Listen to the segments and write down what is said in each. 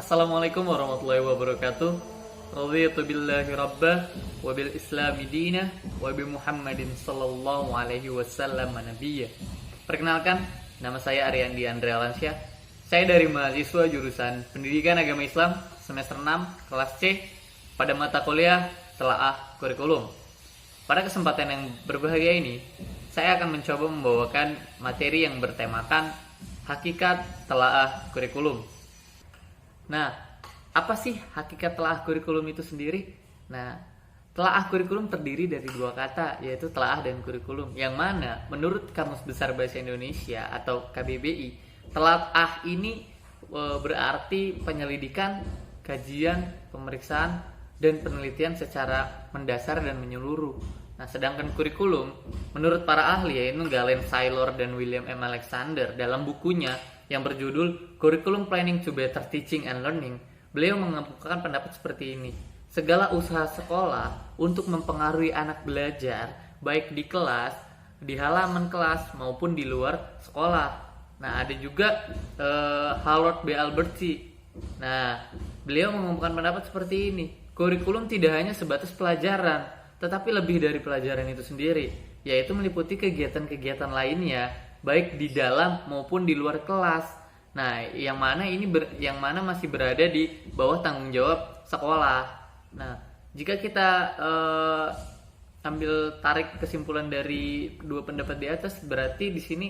Assalamualaikum warahmatullahi wabarakatuh. Raditu billahi rabbah wa bil islami dinah wa bi Muhammadin sallallahu alaihi wasallam nabiyya. Perkenalkan, nama saya Ariandi Andrea Alansyah. Saya dari mahasiswa jurusan Pendidikan Agama Islam semester 6 kelas C pada mata kuliah Telaah Kurikulum. Pada kesempatan yang berbahagia ini, saya akan mencoba membawakan materi yang bertemakan hakikat telaah kurikulum. Nah, apa sih hakikat telaah kurikulum itu sendiri? Nah, telaah kurikulum terdiri dari dua kata, yaitu telaah dan kurikulum. Yang mana, menurut Kamus Besar Bahasa Indonesia atau KBBI, telaah ini berarti penyelidikan, kajian, pemeriksaan, dan penelitian secara mendasar dan menyeluruh. Nah, sedangkan kurikulum, menurut para ahli, yaitu Galen Saylor dan William M. Alexander, dalam bukunya yang berjudul Curriculum Planning to Better Teaching and Learning, beliau mengemukakan pendapat seperti ini. Segala usaha sekolah untuk mempengaruhi anak belajar, baik di kelas, di halaman kelas, maupun di luar sekolah. Nah, ada juga Harold B. Alberti. Nah, beliau mengemukakan pendapat seperti ini. Kurikulum tidak hanya sebatas pelajaran, tetapi lebih dari pelajaran itu sendiri, yaitu meliputi kegiatan-kegiatan lainnya, baik di dalam maupun di luar kelas. Nah, yang mana masih berada di bawah tanggung jawab sekolah. Nah, jika kita ambil tarik kesimpulan dari dua pendapat di atas, berarti di sini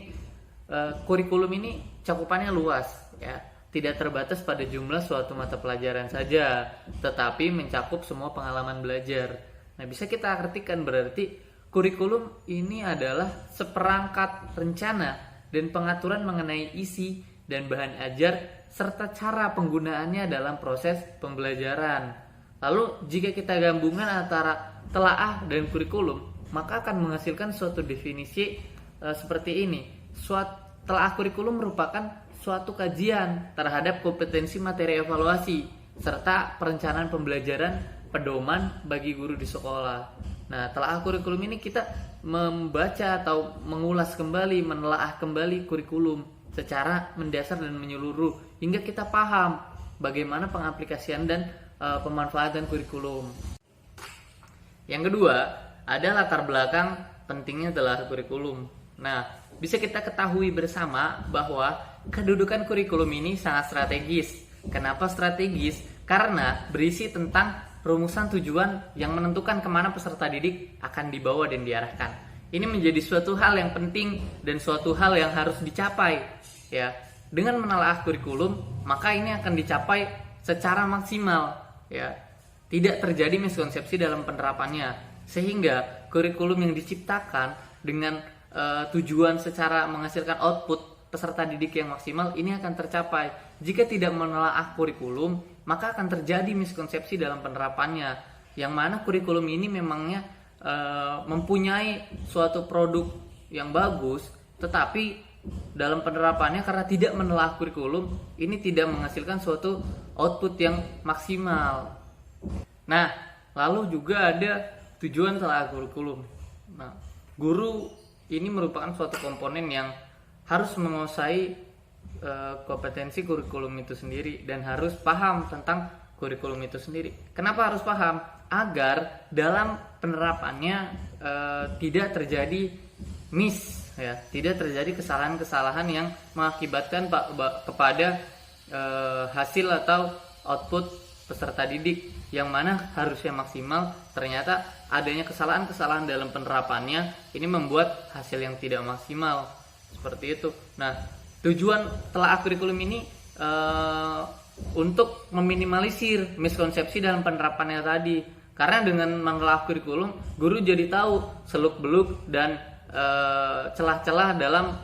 kurikulum ini cakupannya luas, ya. Tidak terbatas pada jumlah suatu mata pelajaran saja, tetapi mencakup semua pengalaman belajar. Nah, bisa kita artikan berarti kurikulum ini adalah seperangkat rencana dan pengaturan mengenai isi dan bahan ajar serta cara penggunaannya dalam proses pembelajaran. Lalu jika kita gabungan antara telaah dan kurikulum, maka akan menghasilkan suatu definisi seperti ini. Telaah kurikulum merupakan suatu kajian terhadap kompetensi materi evaluasi serta perencanaan pembelajaran pedoman bagi guru di sekolah. Nah, telaah kurikulum ini kita membaca atau mengulas kembali, menelaah kembali kurikulum secara mendasar dan menyeluruh hingga kita paham bagaimana pengaplikasian dan pemanfaatan kurikulum. Yang kedua, ada latar belakang pentingnya telaah kurikulum. Nah, bisa kita ketahui bersama bahwa kedudukan kurikulum ini sangat strategis. Kenapa strategis? Karena berisi tentang rumusan tujuan yang menentukan kemana peserta didik akan dibawa dan diarahkan. Ini menjadi suatu hal yang penting dan suatu hal yang harus dicapai. Ya, dengan menelaah kurikulum, maka ini akan dicapai secara maksimal. Ya, tidak terjadi miskonsepsi dalam penerapannya, sehingga kurikulum yang diciptakan dengan tujuan secara menghasilkan output peserta didik yang maksimal ini akan tercapai. Jika tidak menelaah kurikulum, maka akan terjadi miskonsepsi dalam penerapannya, yang mana kurikulum ini memangnya mempunyai suatu produk yang bagus, tetapi dalam penerapannya karena tidak menelaah kurikulum, ini tidak menghasilkan suatu output yang maksimal. Nah, lalu juga ada tujuan telaah kurikulum. Nah, guru ini merupakan suatu komponen yang harus menguasai kompetensi kurikulum itu sendiri dan harus paham tentang kurikulum itu sendiri. Kenapa harus paham? Agar dalam penerapannya tidak terjadi tidak terjadi kesalahan-kesalahan yang mengakibatkan kepada hasil atau output peserta didik, yang mana harusnya maksimal, ternyata adanya kesalahan-kesalahan dalam penerapannya ini membuat hasil yang tidak maksimal. Seperti itu. Nah, tujuan telaah kurikulum ini untuk meminimalisir miskonsepsi dalam penerapannya tadi. Karena dengan menelaah kurikulum, guru jadi tahu seluk-beluk dan celah-celah dalam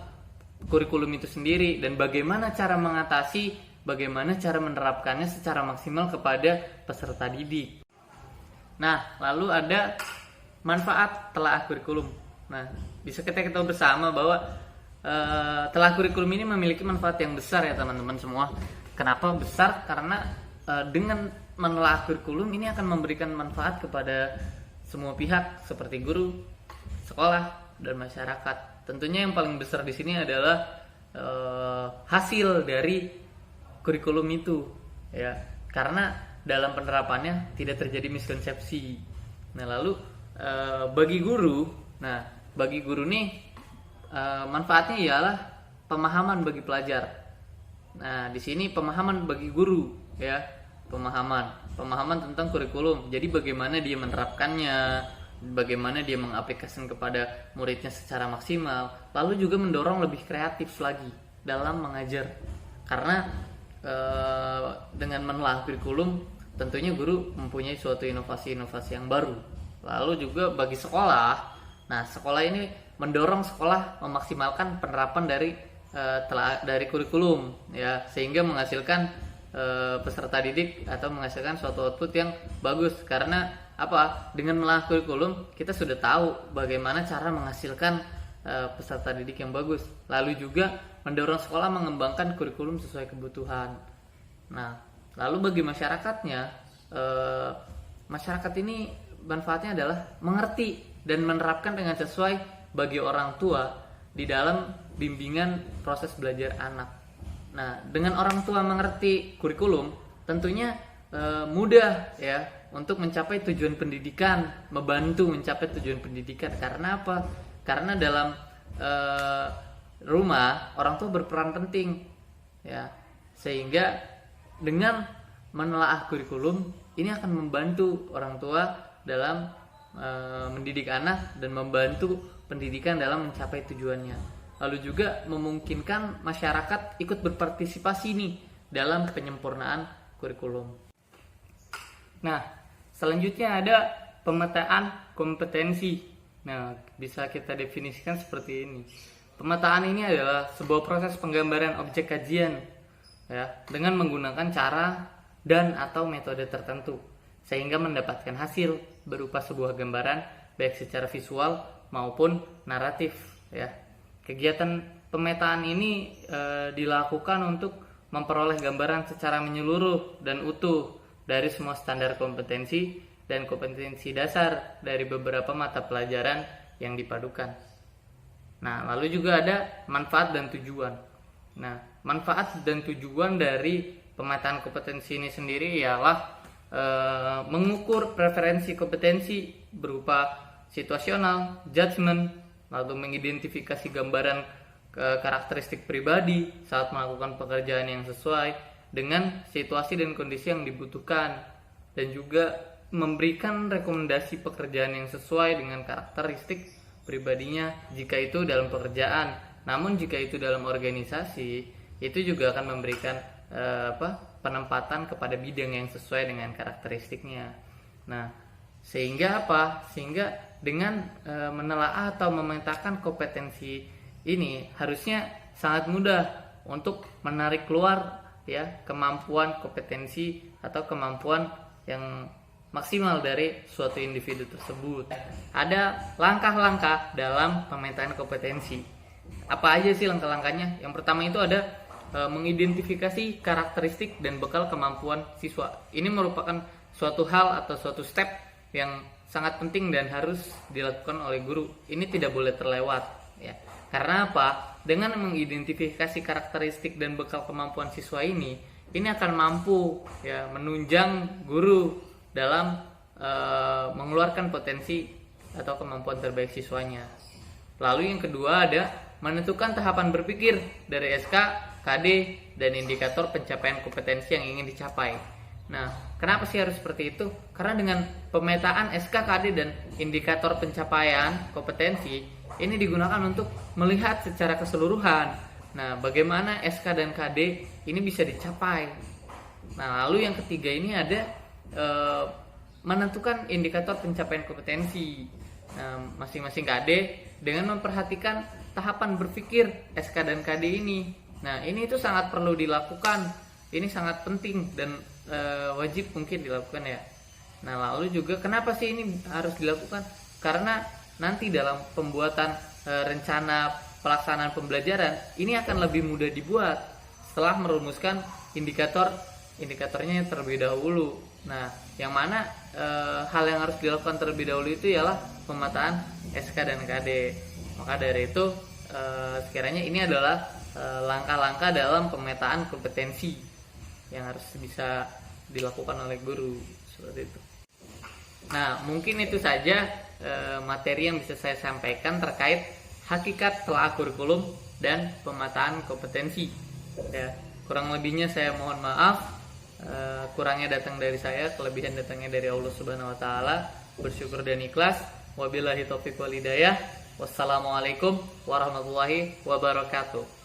kurikulum itu sendiri dan bagaimana cara mengatasi, bagaimana cara menerapkannya secara maksimal kepada peserta didik. Nah, lalu ada manfaat telaah kurikulum. Nah, bisa kita ketahui bersama bahwa telaah kurikulum ini memiliki manfaat yang besar ya teman-teman semua. Kenapa besar? Karena dengan menelaah kurikulum ini akan memberikan manfaat kepada semua pihak seperti guru, sekolah, dan masyarakat. Tentunya yang paling besar di sini adalah hasil dari kurikulum itu. ya, karena dalam penerapannya tidak terjadi miskonsepsi. Nah, lalu bagi guru nih manfaatnya ialah pemahaman bagi pelajar. Nah, di sini pemahaman bagi guru, ya, pemahaman tentang kurikulum. Jadi bagaimana dia menerapkannya, bagaimana dia mengaplikasikan kepada muridnya secara maksimal, lalu juga mendorong lebih kreatif lagi dalam mengajar. Karena dengan menelaah kurikulum, tentunya guru mempunyai suatu inovasi-inovasi yang baru. Lalu juga bagi sekolah, nah sekolah ini mendorong sekolah memaksimalkan penerapan dari kurikulum, ya, sehingga menghasilkan peserta didik atau menghasilkan suatu output yang bagus. Karena apa? Dengan menelaah kurikulum kita sudah tahu bagaimana cara menghasilkan peserta didik yang bagus. Lalu juga mendorong sekolah mengembangkan kurikulum sesuai kebutuhan. Nah, lalu bagi masyarakatnya, masyarakat ini manfaatnya adalah mengerti dan menerapkan dengan sesuai bagi orang tua di dalam bimbingan proses belajar anak. Nah, dengan orang tua mengerti kurikulum, tentunya mudah, ya, untuk mencapai tujuan pendidikan, membantu mencapai tujuan pendidikan. Karena apa? Karena dalam rumah orang tua berperan penting, ya, sehingga dengan menelaah kurikulum ini akan membantu orang tua dalam mendidik anak dan membantu pendidikan dalam mencapai tujuannya. Lalu juga memungkinkan masyarakat ikut berpartisipasi nih dalam penyempurnaan kurikulum. Nah, selanjutnya ada pemetaan kompetensi. Nah, bisa kita definisikan seperti ini. Pemetaan ini adalah sebuah proses penggambaran objek kajian, ya, dengan menggunakan cara dan atau metode tertentu sehingga mendapatkan hasil berupa sebuah gambaran baik secara visual maupun naratif, ya. Kegiatan pemetaan ini dilakukan untuk memperoleh gambaran secara menyeluruh dan utuh dari semua standar kompetensi dan kompetensi dasar dari beberapa mata pelajaran yang dipadukan. Nah, lalu juga ada manfaat dan tujuan. Nah, manfaat dan tujuan dari pemetaan kompetensi ini sendiri ialah mengukur preferensi kompetensi berupa situasional, judgement, lalu mengidentifikasi gambaran karakteristik pribadi saat melakukan pekerjaan yang sesuai dengan situasi dan kondisi yang dibutuhkan, dan juga memberikan rekomendasi pekerjaan yang sesuai dengan karakteristik pribadinya jika itu dalam pekerjaan. Namun jika itu dalam organisasi, itu juga akan memberikan penempatan kepada bidang yang sesuai dengan karakteristiknya. Nah, sehingga apa? Sehingga dengan menelaah atau memetakan kompetensi ini harusnya sangat mudah untuk menarik keluar, ya, kemampuan kompetensi atau kemampuan yang maksimal dari suatu individu tersebut. Ada langkah-langkah dalam pemetaan kompetensi. Apa aja sih langkah-langkahnya? Yang pertama itu ada mengidentifikasi karakteristik dan bekal kemampuan siswa. Ini merupakan suatu hal atau suatu step yang sangat penting dan harus dilakukan oleh guru. Ini tidak boleh terlewat, ya. Karena apa? Dengan mengidentifikasi karakteristik dan bekal kemampuan siswa ini akan mampu, ya, menunjang guru dalam mengeluarkan potensi atau kemampuan terbaik siswanya. Lalu yang kedua ada menentukan tahapan berpikir dari SK, KD, dan indikator pencapaian kompetensi yang ingin dicapai. Nah, kenapa sih harus seperti itu? Karena dengan pemetaan SK, KD, dan indikator pencapaian kompetensi ini digunakan untuk melihat secara keseluruhan. Nah, bagaimana SK dan KD ini bisa dicapai. Nah, lalu yang ketiga ini ada menentukan indikator pencapaian kompetensi. Nah, masing-masing KD dengan memperhatikan tahapan berpikir SK dan KD ini. Nah, ini itu sangat perlu dilakukan. Ini sangat penting dan wajib mungkin dilakukan, ya. Nah, lalu juga kenapa sih ini harus dilakukan? Karena nanti dalam pembuatan rencana pelaksanaan pembelajaran ini akan lebih mudah dibuat setelah merumuskan indikatornya terlebih dahulu. Nah, yang mana hal yang harus dilakukan terlebih dahulu itu ialah pemetaan SK dan KD. Maka dari itu sekiranya ini adalah langkah-langkah dalam pemetaan kompetensi. yang harus bisa dilakukan oleh guru seperti itu. Nah, mungkin itu saja materi yang bisa saya sampaikan terkait hakikat telaah kurikulum dan pemetaan kompetensi. Ya, kurang lebihnya saya mohon maaf. Kurangnya datang dari saya, kelebihan datangnya dari Allah Subhanahu wa taala. Bersyukur dan ikhlas. Wabillahi taufiq wal hidayah. Wassalamualaikum warahmatullahi wabarakatuh.